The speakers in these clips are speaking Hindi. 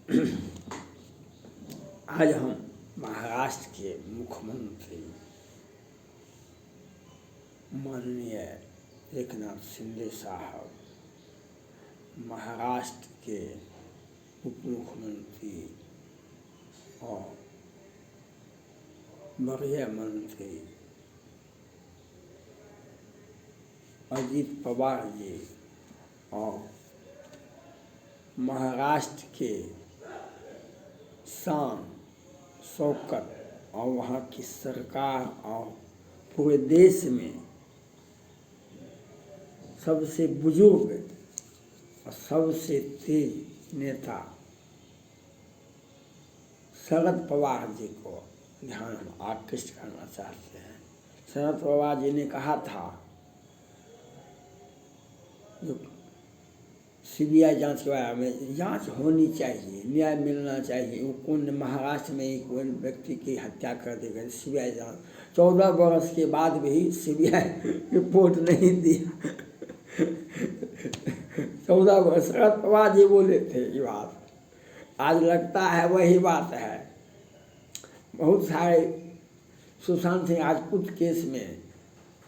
आज हम महाराष्ट्र के मुख्यमंत्री माननीय एकनाथ शिंदे साहब, महाराष्ट्र के उप मुख्यमंत्री और वरीय मंत्री अजित पवार जी और महाराष्ट्र के शान शौकत और वहाँ की सरकार और पूरे देश में सबसे बुजुर्ग और सबसे तेज नेता शरद पवार जी को ध्यान हम आकृष्ट करना चाहते हैं। शरद पवार जी ने कहा था जो सीबीआई जांच के बारे में जांच होनी चाहिए, न्याय मिलना चाहिए। वो कौन महाराष्ट्र में एक कोई व्यक्ति की हत्या कर देगा, सीबीआई जांच 14 वर्ष के बाद भी सीबीआई रिपोर्ट नहीं दिया। 14 वर्ष शरद पवार जी बोले थे ये बात, आज लगता है वही बात है। बहुत सारे सुशांत सिंह राजपूत केस में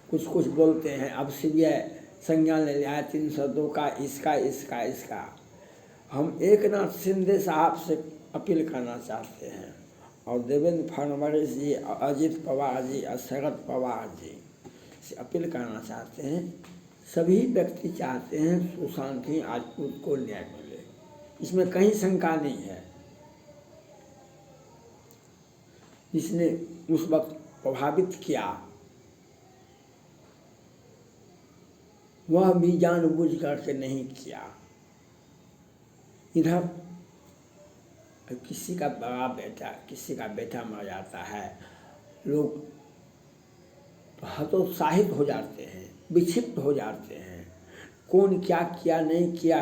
कुछ कुछ बोलते हैं, अब सीबीआई संज्ञान ले लिया है 302 का, इसका। हम एकनाथ शिंदे साहब से अपील करना चाहते हैं और देवेंद्र फडणवीस जी, अजित पवार जी और शरद पवार जी से अपील करना चाहते हैं। सभी व्यक्ति चाहते हैं सुशांत सिंह राजपूत को न्याय मिले, इसमें कहीं शंका नहीं है। जिसने उस वक्त प्रभावित किया वह भी जानबूझ करके नहीं किया। इधर किसी का बड़ा बेटा, किसी का बेटा मर जाता है, लोग हतोत्साहित हो जाते हैं, विक्षिप्त हो जाते हैं। कौन क्या किया नहीं किया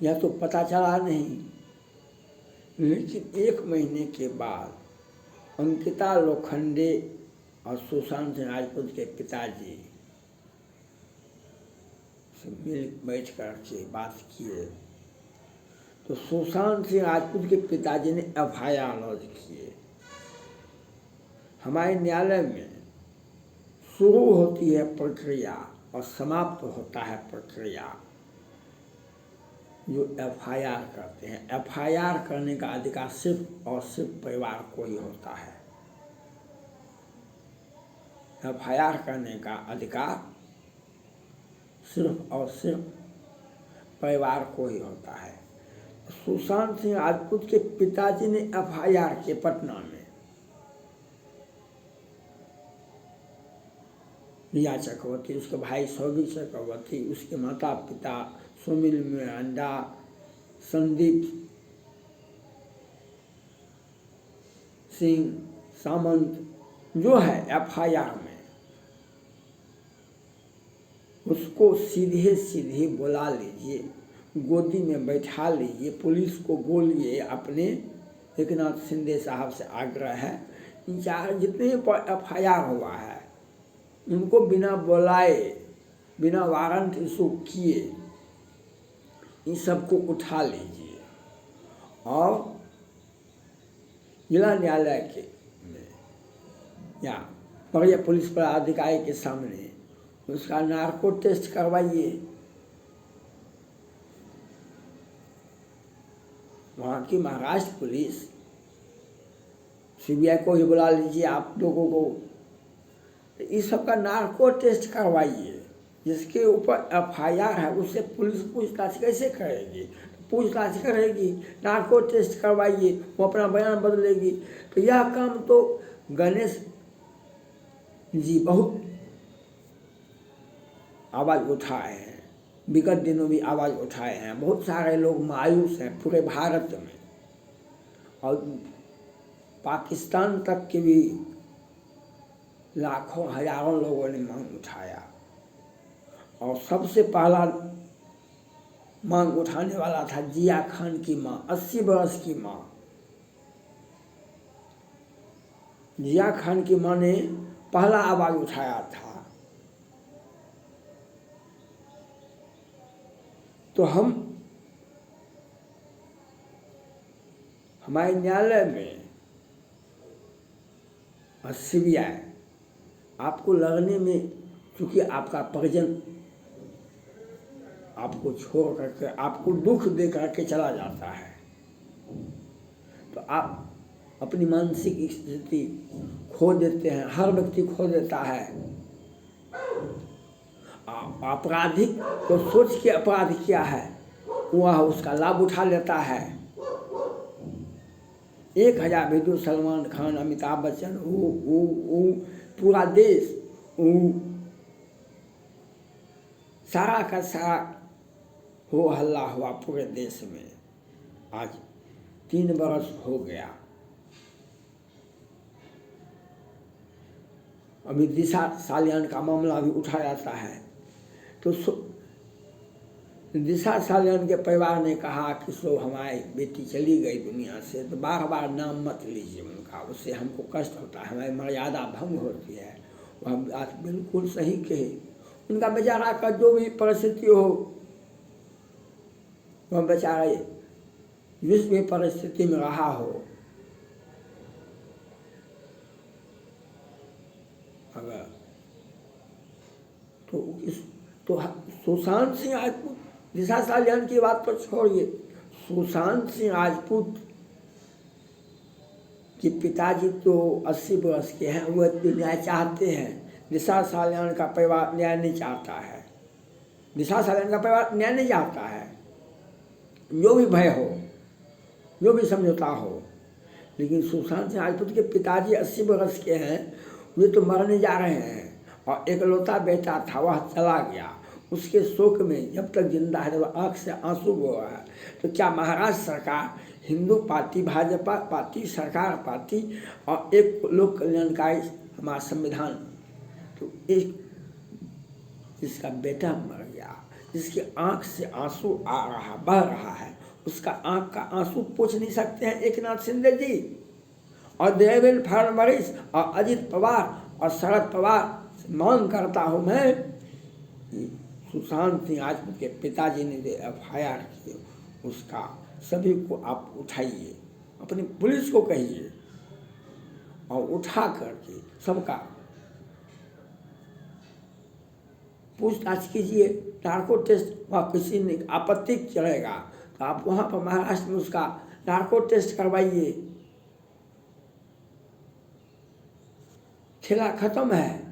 यह तो पता चला नहीं, लेकिन 1 महीने के बाद अंकिता लोखंडे और सुशांत सिंह राजपूत के पिताजी से मिल बैठ कर के बात किए तो सुशांत सिंह राजपूत के पिताजी ने FIR लॉन्च किए। हमारे न्यायालय में शुरू होती है प्रक्रिया और समाप्त होता है प्रक्रिया जो FIR करते हैं। FIR करने का अधिकार सिर्फ और सिर्फ परिवार को ही होता है। FIR करने का अधिकार सिर्फ और सिर्फ परिवार को ही होता है। सुशांत सिंह राजपूत के पिताजी ने FIR के पटना में रिया चक्रवर्ती, उसके भाई सौभिक चक्रवर्ती, उसके माता पिता सुनील मिरांडा, संदीप सिंह सामंत जो है FIR में, उसको सीधे सीधे बुला लीजिए, गोदी में बैठा लीजिए, पुलिस को बोलिए। अपने एकनाथ शिंदे साहब से आग्रह है, इन चार जितने पर FIR हुआ है उनको बिना बुलाए, बिना वारंट इशू किए इन सबको उठा लीजिए और जिला न्यायालय के या वरीय पुलिस पदाधिकारी के सामने उसका नार्को टेस्ट करवाइए। वहाँ की महाराष्ट्र पुलिस, सीबीआई को ही बुला लीजिए आप लोगों को, इस सब का नार्को टेस्ट करवाइए। जिसके ऊपर FIR है उससे पुलिस पूछताछ कैसे करेगी? पूछताछ करेगी, नार्को टेस्ट करवाइए, वो अपना बयान बदलेगी। तो यह काम तो गणेश जी बहुत आवाज़ उठाए हैं, विगत दिनों भी आवाज़ उठाए हैं। बहुत सारे लोग मायूस हैं पूरे भारत में और पाकिस्तान तक के भी लाखों हजारों लोगों ने मांग उठाया और सबसे पहला मांग उठाने वाला था जिया खान की माँ, 80 वर्ष की माँ। जिया खान की माँ ने पहला आवाज़ उठाया था। तो हम हमारे न्यायालय में और सीबीआई आपको लगने में, क्योंकि आपका परिजन आपको छोड़ करके, आपको दुख दे करके चला जाता है, तो आप अपनी मानसिक स्थिति खो देते हैं। हर व्यक्ति खो देता है। आपराधिक को सोच के अपराध किया है, वह उसका लाभ उठा लेता है। 1000 वीडियो सलमान खान, अमिताभ बच्चन, वो पूरा देश, वो सारा का सारा हो हल्ला हुआ पूरे देश में। आज 3 बरस हो गया। अभी दिशा सालियान का मामला भी उठा जाता है, तो दिशा सालियान के परिवार ने कहा कि सो हमारी बेटी चली गई दुनिया से, तो बार बार नाम मत लीजिए उनका, उससे हमको कष्ट होता है, हमारी मर्यादा भंग होती है। वह बात बिल्कुल सही कहे। उनका बेचारा का जो भी परिस्थिति हो, वह बेचारा जिस भी परिस्थिति में रहा हो, अगर तो सुशांत सिंह राजपूत, दिशा सालियान की बात पर छोड़िए, सुशांत सिंह राजपूत के पिताजी तो 80 वर्ष के हैं, वह न्याय चाहते हैं। दिशा सालियान का परिवार न्याय नहीं चाहता है। दिशा सालियान का परिवार न्याय नहीं चाहता है। जो भी भय हो, जो भी समझौता हो, लेकिन सुशांत सिंह राजपूत के पिताजी 80 वर्ष के हैं, वे तो मरने जा रहे हैं, और एकलौता बेटा था वह चला गया। उसके शोक में जब तक जिंदा है, वह आँख से आंसू बह रहा है। तो क्या महाराष्ट्र सरकार, हिंदू पार्टी, भाजपा पार्टी, सरकार पार्टी और एक लोक कल्याणकारी हमारा संविधान, तो जिसका बेटा मर गया, जिसकी आँख से आंसू आ रहा, बह रहा है, उसका आँख का आंसू पोंछ नहीं सकते हैं एकनाथ शिंदे जी और देवेंद्र फडणवीस और अजित पवार और शरद पवार। मांग करता हूँ मैं, सुशांत सिंह राजपूत के पिताजी ने जो FIR की, उसका सभी को आप उठाइए, अपनी पुलिस को कहिए और उठा करके सबका पूछताछ कीजिए। नार्को टेस्ट वहाँ किसी ने आपत्ति करेगा तो आप वहाँ पर महाराष्ट्र में उसका नार्को टेस्ट करवाइए। खेला खत्म है।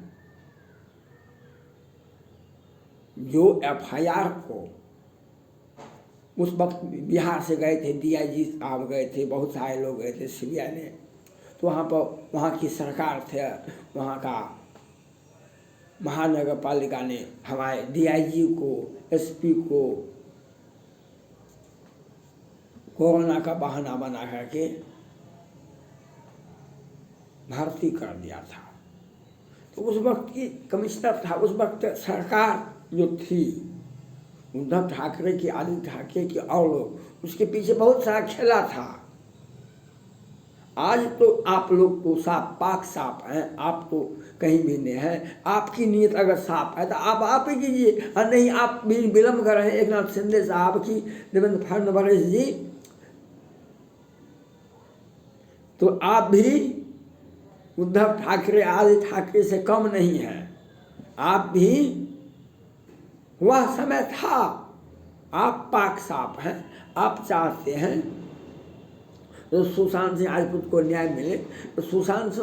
जो FIR को उस वक्त बिहार से गए थे, DIG साहब गए थे, बहुत सारे लोग गए थे, CBI ने, तो वहाँ पर वहाँ की सरकार थे, वहाँ का महानगर पालिका ने हमारे DIG को, SP को कोरोना का बहाना बना करके भर्ती कर दिया था। तो उस वक्त की कमिश्नर था, उस वक्त सरकार जो थी उद्धव ठाकरे की, आदित्य ठाकरे की और लोग, उसके पीछे बहुत सारा खेला था। आज तो आप लोग तो साफ पाक साफ हैं, आप तो कहीं भी नहीं हैं। आपकी नीयत अगर साफ है तो आप ही कीजिए, और नहीं आप भी विलम्ब कर रहे हैं एकनाथ शिंदे साहब की, देवेंद्र फडणवीस जी, तो आप भी उद्धव ठाकरे, आदित्य ठाकरे से कम नहीं हैं। आप भी, वह समय था, आप पाक साफ हैं। आप चाहते हैं तो सुशांत सिंह राजपूत को न्याय मिले, तो सुशांत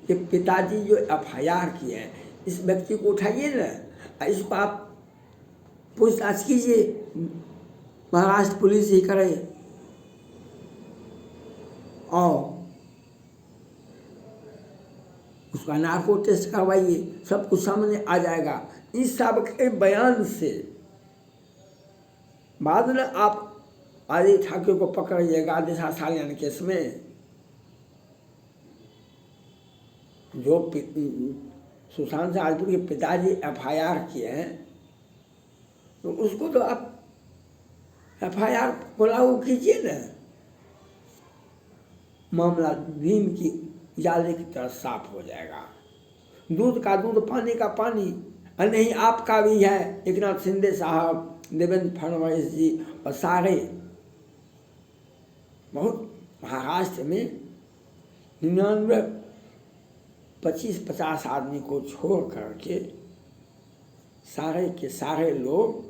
के पिताजी जो FIR किए हैं, इस व्यक्ति को उठाइए ना, इसको आप पूछताछ कीजिए, महाराष्ट्र पुलिस ही करे और उसका नार्को टेस्ट करवाइए, सब कुछ सामने आ जाएगा। इस सब के बयान से बाद में आप आदित्य ठाकरे को पकड़िएगा दिशा सालियान केस में। जो सुशांत सिंह राजपूत के पिताजी FIR किए हैं, तो उसको तो आप FIR को लागू कीजिए ना। मामला नीम की जाले की तरह साफ हो जाएगा। दूध का दूध, पानी का पानी। और नहीं, आपका भी है, एकनाथ शिंदे साहब, देवेंद्र फडणवीस जी और सारे बहुत महाराष्ट्र में 99 25-50 आदमी को छोड़ करके सारे के सारे लोग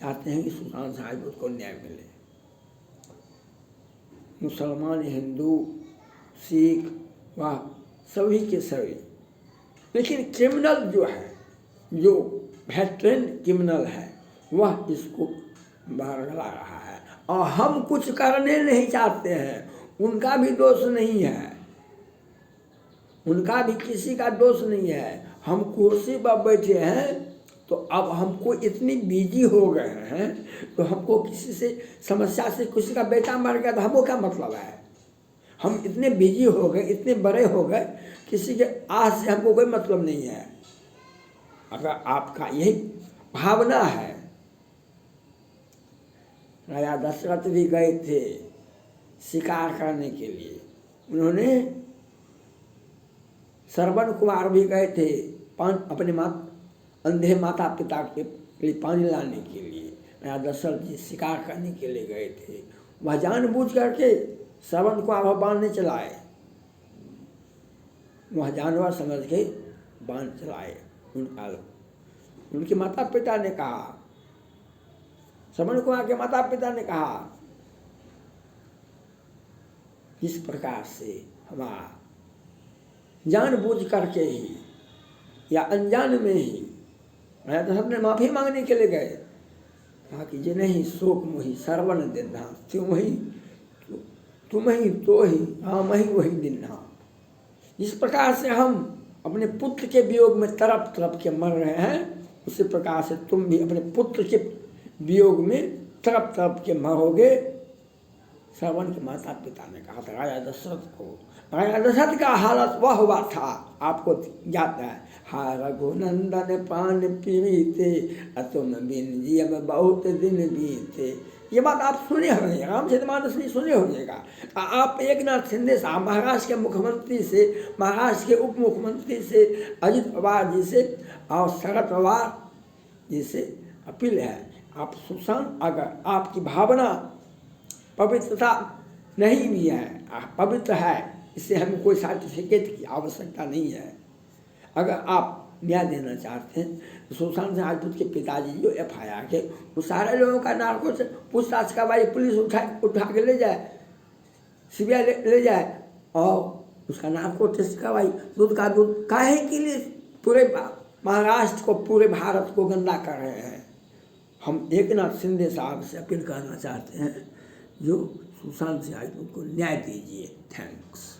चाहते हैं कि सुशांत सिंह राजपूत को न्याय मिले। मुसलमान, हिंदू, सिख, वह सभी के सभी। लेकिन क्रिमिनल जो है, जो वेटरन क्रिमिनल है, वह इसको बरगला रहा है और हम कुछ करने नहीं चाहते हैं। उनका भी दोष नहीं है, उनका भी किसी का दोष नहीं है। हम कुर्सी पर बैठे हैं तो अब हमको इतनी बिजी हो गए हैं तो हमको किसी से समस्या से, किसी का बेटा मर गया तो हमको क्या मतलब है। हम इतने बिजी हो गए, इतने बड़े हो गए, किसी के आस से हमको कोई मतलब नहीं है। अगर आपका यही भावना है, राजा दशरथ भी गए थे शिकार करने के लिए, उन्होंने श्रवण कुमार भी गए थे अपने अंधे माता पिता के लिए पानी लाने के लिए। राजा दशरथ जी शिकार करने के लिए गए थे, वह जानबूझ करके श्रवण कुमार बाण नहीं चलाए, वह जानवर समझ के बाण चलाए। उनके माता पिता ने कहा, श्रवण कुमार के माता पिता ने कहा, इस प्रकार से हमारा जानबूझ करके ही या अनजान में ही राजा दशरथ ने माफी मांगने के लिए गए। कहा कि जे नहीं शोक मोहि श्रवण दिन्हा, तुम ही तो ही राम ही वही दिन्हा। जिस प्रकार से हम अपने पुत्र के वियोग में तड़प तड़प के मर रहे हैं, उसी प्रकार से तुम भी अपने पुत्र के वियोग में तड़प तड़प के मरोगे। श्रवण के माता पिता ने कहा था राजा दशरथ को। राजा दशरथ का हालत वह हुआ था, आपको ज्ञात है। हा रघुनंदन प्राण पीड़िते, तुम बिन जियब बहुत दिन बीते। ये बात आप सुने होंगे, रामचरितमानस में सुने होंगेगा। आप एकनाथ शिंदे साहब महाराष्ट्र के मुख्यमंत्री से, महाराष्ट्र के उप मुख्यमंत्री से, अजित पवार जी से और शरद पवार जी से अपील है, आप सुशांत, अगर आपकी भावना पवित्रता नहीं भी है, पवित्र है, इससे हमें कोई सर्टिफिकेट की आवश्यकता नहीं है। अगर आप न्याय देना चाहते हैं तो सुशांत सिंह राजपूत के पिताजी जो FIR के, वो सारे लोगों का नार्को से पूछताछ करवाई, पुलिस उठा के ले जाए, CBI ले जाए और उसका नार्को टेस्ट करवाई। दूध का दूध काहे के लिए पूरे महाराष्ट्र को, पूरे भारत को गंदा कर रहे हैं। हम एकनाथ शिंदे साहब से अपील करना चाहते हैं, जो सुशांत सिंह राजपूत को न्याय दीजिए। थैंक्स।